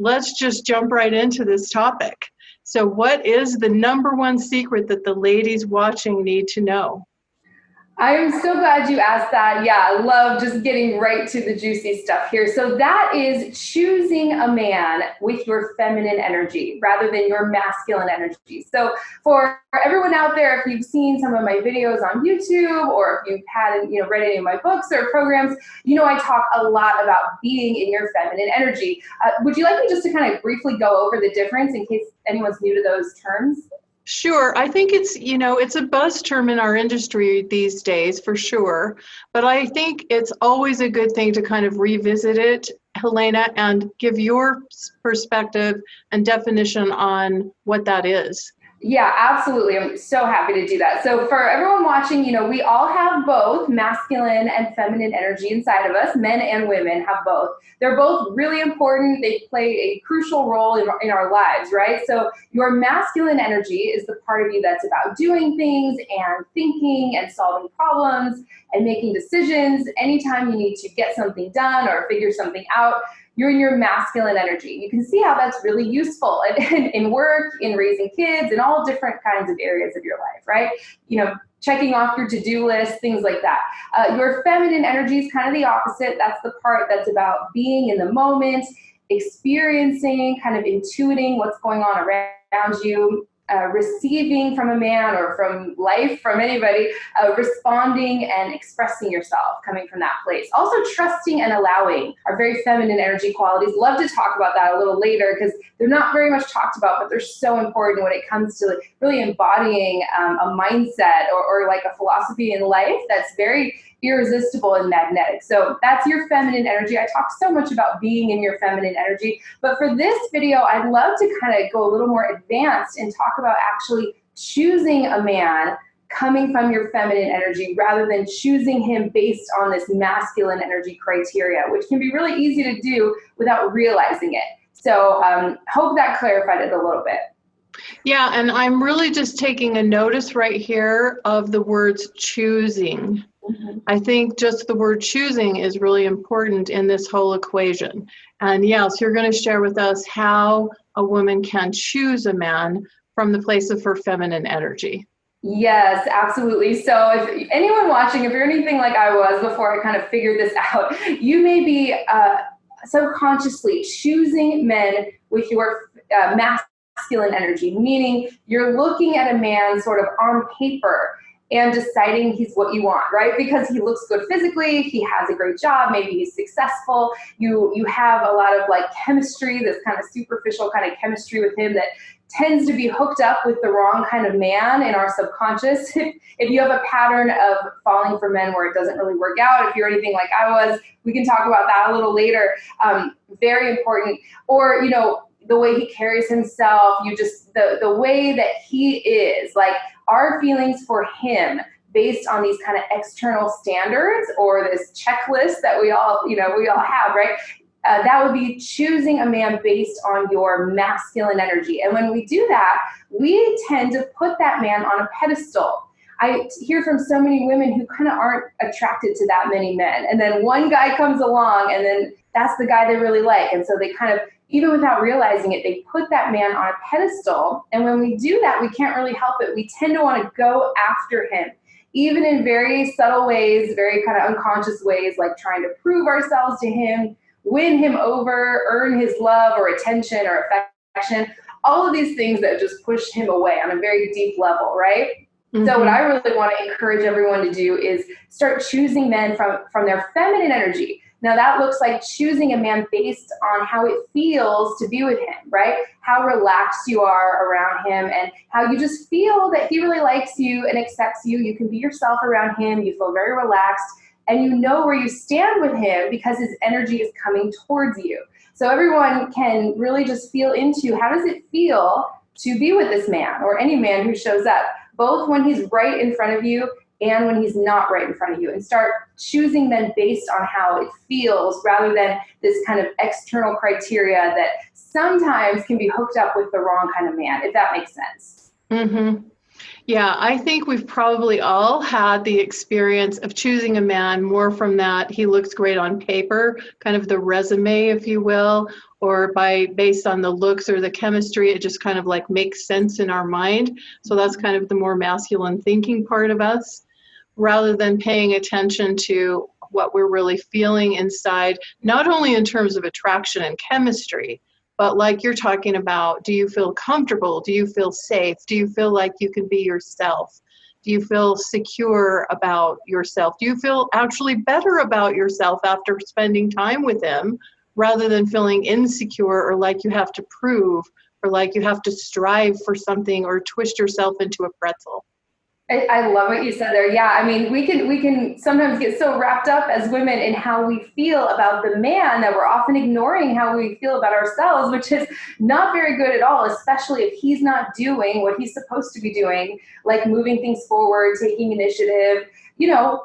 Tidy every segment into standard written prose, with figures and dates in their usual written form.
let's just jump right into this topic. So what is the number one secret that the ladies watching need to know? I am so glad you asked that. Yeah, I love just getting right to the juicy stuff here. So that is choosing a man with your feminine energy rather than your masculine energy. So for everyone out there, if you've seen some of my videos on YouTube or if you've read any of my books or programs, I talk a lot about being in your feminine energy. Would you like me just to kind of briefly go over the difference in case anyone's new to those terms? Sure. I think it's a buzz term in our industry these days for sure. But I think it's always a good thing to kind of revisit it, Helena, and give your perspective and definition on what that is. Yeah, absolutely. I'm so happy to do that. So for everyone watching, we all have both masculine and feminine energy inside of us. Men and women have both. They're both really important. They play a crucial role in our lives, right? So your masculine energy is the part of you that's about doing things and thinking and solving problems and making decisions. Anytime you need to get something done or figure something out, you're in your masculine energy. You can see how that's really useful in work, in raising kids, in all different kinds of areas of your life, right? Checking off your to-do list, things like that. Your feminine energy is kind of the opposite. That's the part that's about being in the moment, experiencing, kind of intuiting what's going on around you, receiving from a man or from life, from anybody, responding and expressing yourself coming from that place. Also trusting and allowing are very feminine energy qualities. Love to talk about that a little later because they're not very much talked about, but they're so important when it comes to really embodying a mindset or like a philosophy in life that's very irresistible and magnetic. So that's your feminine energy. I talked so much about being in your feminine energy, but for this video, I'd love to kind of go a little more advanced and talk about actually choosing a man coming from your feminine energy rather than choosing him based on this masculine energy criteria, which can be really easy to do without realizing it. So hope that clarified it a little bit. Yeah, and I'm really just taking a notice right here of the words choosing. I think just the word choosing is really important in this whole equation. And yes, you're going to share with us how a woman can choose a man from the place of her feminine energy. Yes, absolutely. So if anyone watching, if you're anything like I was before I kind of figured this out, you may be subconsciously choosing men with your masculine energy, meaning you're looking at a man sort of on paper and deciding he's what you want, right? Because he looks good physically, he has a great job, maybe he's successful, you have a lot of chemistry, this kind of superficial kind of chemistry with him that tends to be hooked up with the wrong kind of man in our subconscious. If you have a pattern of falling for men where it doesn't really work out, if you're anything like I was, we can talk about that a little later. Very important. Or, the way he carries himself, the way that he is, our feelings for him based on these kind of external standards or this checklist that we all have, right? That would be choosing a man based on your masculine energy. And when we do that, we tend to put that man on a pedestal. I hear from so many women who kind of aren't attracted to that many men. And then one guy comes along and then that's the guy they really like. And so they kind of, even without realizing it, they put that man on a pedestal. And when we do that, we can't really help it. We tend to want to go after him, even in very subtle ways, very kind of unconscious ways, like trying to prove ourselves to him, win him over, earn his love or attention or affection, all of these things that just push him away on a very deep level, right? Mm-hmm. So what I really want to encourage everyone to do is start choosing men from their feminine energy. Now that looks like choosing a man based on how it feels to be with him, right? How relaxed you are around him and how you just feel that he really likes you and accepts you. You can be yourself around him. You feel very relaxed and you know where you stand with him because his energy is coming towards you. So everyone can really just feel into how does it feel to be with this man or any man who shows up, both when he's right in front of you and when he's not right in front of you, and start choosing men based on how it feels rather than this kind of external criteria that sometimes can be hooked up with the wrong kind of man, if that makes sense. Mm-hmm. Yeah, I think we've probably all had the experience of choosing a man more from that he looks great on paper, kind of the resume, if you will, or based on the looks or the chemistry, it just kind of like makes sense in our mind. So that's kind of the more masculine thinking part of us, rather than paying attention to what we're really feeling inside, not only in terms of attraction and chemistry, but like you're talking about, do you feel comfortable? Do you feel safe? Do you feel like you can be yourself? Do you feel secure about yourself? Do you feel actually better about yourself after spending time with him, rather than feeling insecure or like you have to prove or like you have to strive for something or twist yourself into a pretzel? I love what you said there. Yeah, I mean, we can sometimes get so wrapped up as women in how we feel about the man that we're often ignoring how we feel about ourselves, which is not very good at all, especially if he's not doing what he's supposed to be doing, like moving things forward, taking initiative,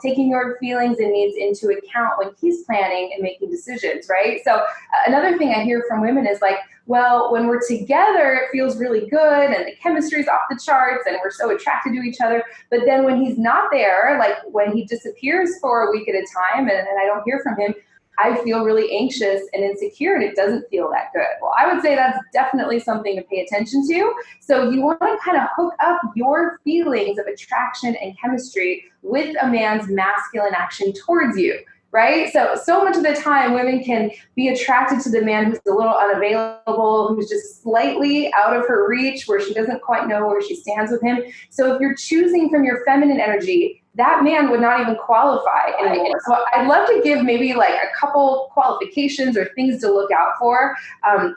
taking your feelings and needs into account when he's planning and making decisions, right? So another thing I hear from women is like, well, when we're together, it feels really good and the chemistry's off the charts and we're so attracted to each other. But then when he's not there, like when he disappears for a week at a time and I don't hear from him, I feel really anxious and insecure and it doesn't feel that good. Well, I would say that's definitely something to pay attention to. So you want to kind of hook up your feelings of attraction and chemistry with a man's masculine action towards you. Right? So much of the time women can be attracted to the man who's a little unavailable, who's just slightly out of her reach, where she doesn't quite know where she stands with him. So if you're choosing from your feminine energy, that man would not even qualify anymore. So I'd love to give maybe like a couple qualifications or things to look out for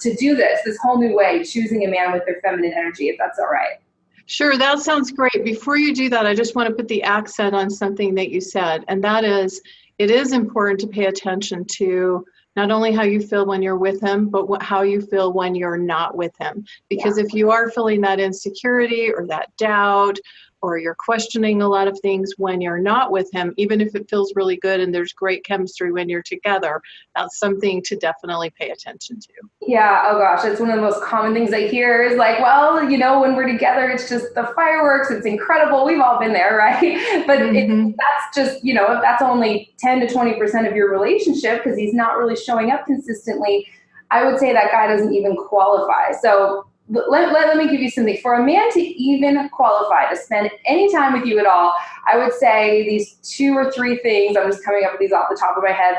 to do this whole new way, choosing a man with their feminine energy, if that's all right. Sure, that sounds great. Before you do that, I just want to put the accent on something that you said, and that is, it is important to pay attention to not only how you feel when you're with him, but how you feel when you're not with him. Because if you are feeling that insecurity or that doubt, or you're questioning a lot of things when you're not with him, even if it feels really good and there's great chemistry when you're together, that's something to definitely pay attention to. Yeah, oh gosh, that's one of the most common things I hear is like, well, when we're together, it's just the fireworks, it's incredible. We've all been there, right? But that's just, if that's only 10 to 20% of your relationship because he's not really showing up consistently, I would say that guy doesn't even qualify. So let me give you something. For a man to even qualify to spend any time with you at all, I would say these 2 or 3 things. I'm just coming up with these off the top of my head,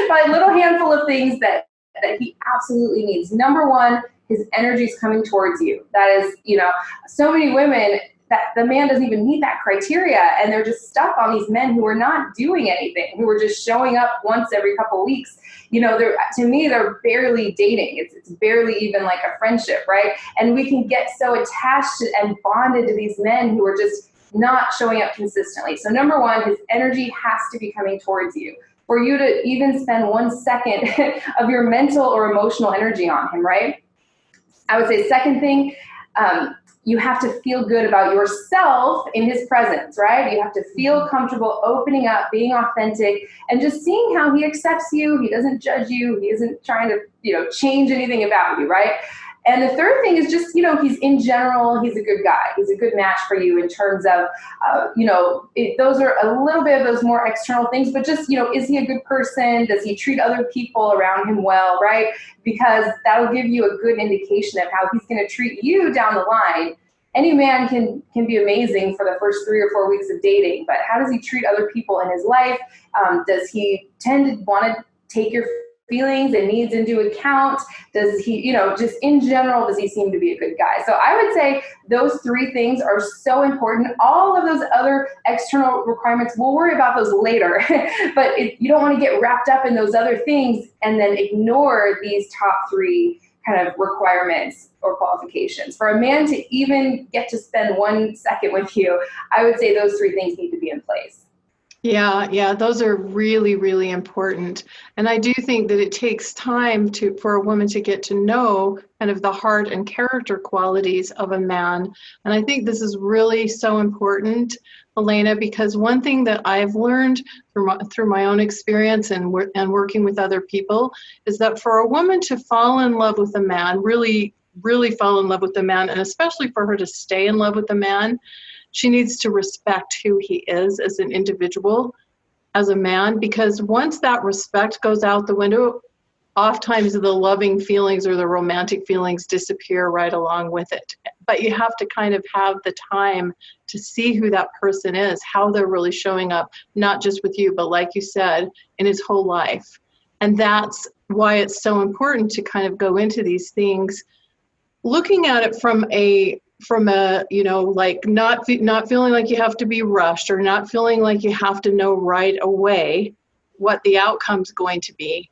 but a little handful of things that he absolutely needs. Number one, his energy is coming towards you. That is, so many women that the man doesn't even meet that criteria, and they're just stuck on these men who are not doing anything, who are just showing up once every couple of weeks. To me, they're barely dating. It's barely even like a friendship, right? And we can get so attached and bonded to these men who are just not showing up consistently. So number one, his energy has to be coming towards you for you to even spend 1 second of your mental or emotional energy on him, right? I would say second thing, you have to feel good about yourself in his presence, right? You have to feel comfortable opening up, being authentic, and just seeing how he accepts you. He doesn't judge you. He isn't trying to, change anything about you, right? And the third thing is just, he's in general, he's a good guy. He's a good match for you in terms of, those are a little bit of those more external things, but just, is he a good person? Does he treat other people around him well, right? Because that'll give you a good indication of how he's going to treat you down the line. Any man can be amazing for the first 3 or 4 weeks of dating, but how does he treat other people in his life? Does he tend to want to take your feelings and needs into account? Does he, just in general, does he seem to be a good guy? So I would say those 3 things are so important. All of those other external requirements, we'll worry about those later, but you don't want to get wrapped up in those other things and then ignore these top 3 kind of requirements or qualifications. For a man to even get to spend 1 second with you, I would say those 3 things need to be in place. Yeah, those are really, really important. And I do think that it takes time for a woman to get to know kind of the heart and character qualities of a man. And I think this is really so important, Helena, because one thing that I've learned through my own experience and working with other people is that for a woman to fall in love with a man, really, really fall in love with a man, and especially for her to stay in love with a man, she needs to respect who he is as an individual, as a man, because once that respect goes out the window, oftentimes the loving feelings or the romantic feelings disappear right along with it. But you have to kind of have the time to see who that person is, how they're really showing up, not just with you, but like you said, in his whole life. And that's why it's so important to kind of go into these things looking at it from a like not feeling like you have to be rushed, or not feeling like you have to know right away what the outcome's going to be,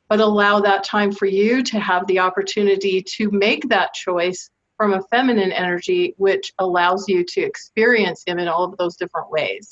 but allow that time for you to have the opportunity to make that choice from a feminine energy, which allows you to experience him in all of those different ways.